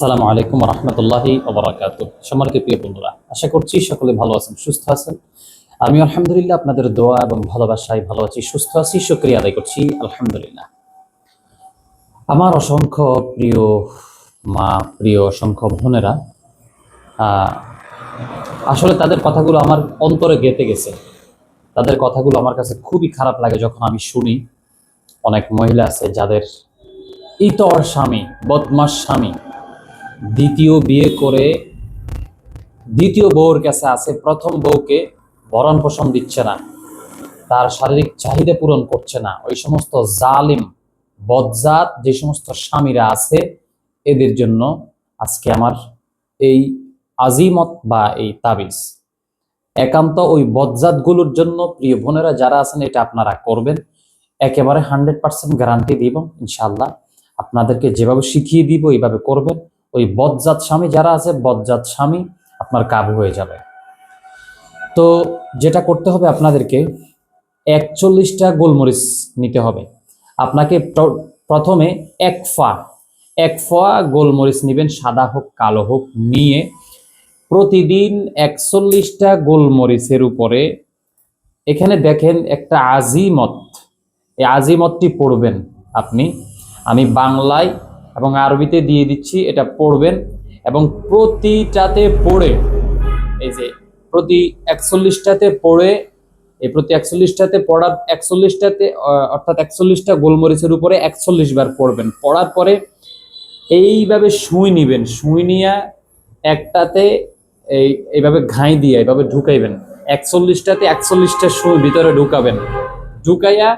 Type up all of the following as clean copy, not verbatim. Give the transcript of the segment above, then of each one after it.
আসসালামু আলাইকুম রহমতুল্লাহি ওবরাকাতুহ। সম্মানিত প্রিয় বন্ধুরা, আশা করছি সকলে ভালো আছেন, সুস্থ আছেন। আমি আলহামদুলিল্লাহ আপনাদের দোয়া এবং ভালোবাসায় ভালো আছি, সুস্থ আছি, শুকরিয়া আদায় করছি আলহামদুলিল্লাহ। আমার অসংখ্য প্রিয় মা, প্রিয় অসংখ্য বোনেরা, আহ, আসলে তাদের কথাগুলো আমার অন্তরে গেঁথে গেছে। তাদের কথাগুলো আমার কাছে খুবই খারাপ লাগে যখন আমি শুনি। অনেক মহিলা আছে যাদের ইতর স্বামী, বদমাস স্বামী, দ্বিতীয় বিয়ে করে দ্বিতীয় বউর কাছে আছে, প্রথম বউকে ভরণ পোষণ দিচ্ছে না, তার শারীরিক চাহিদা পূরণ করছে না। ওই সমস্ত জালিম বজ্জাত যে সমস্ত স্বামীরা আছে, এদের জন্য আজকে আমার এই আজিমত বা এই তাবিজ একান্ত ওই বজ্জাতগুলোর জন্য। প্রিয় বোনেরা যারা আছেন, এটা আপনারা করবেন, একেবারে 100% গ্যারান্টি দিব ইনশাআল্লাহ। আপনাদেরকে যেভাবে শিখিয়ে দিব এইভাবে করবেন। ওই বজ্জাত স্বামী যারা আছে, বজ্জাত স্বামী আপনার কাবু হয়ে যাবে। তো যেটা করতে হবে, আপনাদেরকে 41টা গোলমরিচ নিতে হবে। আপনাকে প্রথমে এক ফোয়া গোলমরিচ নেবেন, সাদা হোক কালো হোক। নিয়ে প্রতিদিন 41টা গোলমরিচের উপরে এখানে দেখেন একটা আজিমত, এই আজিমতটি পড়বেন আপনি। আমি বাংলায় এবং আরবিতে দিয়ে দিচ্ছি, এটা পড়বেন এবং প্রতিটাতে পড়ে, এই যে প্রতি 41টাতে পড়ে, এই প্রতি 41টাতে পড়ার 41টাতে অর্থাৎ 41টা গোলমরিচের উপরে 41 বার পড়বেন। পড়ার পরে এইভাবে সুই নিবেন, সুই নিয়ে একটাতে এইভাবে ঘাই দিয়ে এইভাবে ঢুকাইবেন। 41টাতে 41টা সুই ভিতরে ঢুকাবেন, ঢুকাইয়া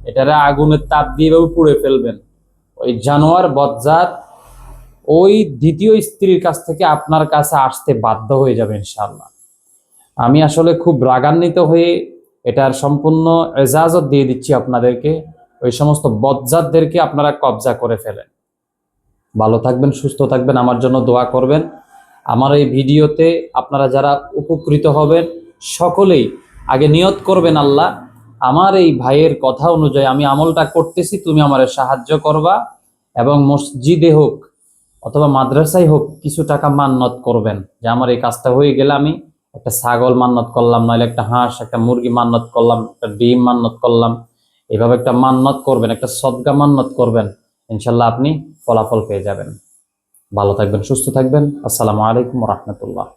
এটারে আগুনের তাপ দিয়ে এভাবে পুড়ে ফেলবেন। ওই জানোয়ার বজ্জাত ওই দ্বিতীয় স্ত্রীর কাছ থেকে আপনার কাছে আসতে বাধ্য হয়ে যাবে ইনশাআল্লাহ। আমি আসলে খুব রাগান্বিত হয়ে এটার সম্পূর্ণ এজাজত দিয়ে দিচ্ছি আপনাদেরকে। ওই সমস্ত বজ্জাতদেরকে আপনারা কবজা করে ফেলেন। ভালো থাকবেন, সুস্থ থাকবেন, আমার জন্য দোয়া করবেন। আমার এই ভিডিওতে আপনারা যারা উপকৃত হবেন, সকলেই আগে নিয়ত করবেন, আল্লাহ আমার এই ভাইয়ের কথা অনুযায়ী আমি আমলটা করতেছি, তুমি আমার সাহায্য করবা। এবং মসজিদে হোক অথবা মাদ্রাসায় হোক কিছু টাকা মান্নত করবেন, যে আমার এই কাজটা হয়ে গেলে আমি একটা ছাগল মান্নত করলাম, নইলে একটা হাঁস, একটা মুরগি মান্নত করলাম, একটা ডিম মান্নত করলাম। এইভাবে একটা মান্নত করবেন, একটা সদকা মান্নত করবেন, ইনশাল্লাহ আপনি ফলাফল পেয়ে যাবেন। ভালো থাকবেন, সুস্থ থাকবেন। আসসালামু আলাইকুম রহমতুল্লাহ।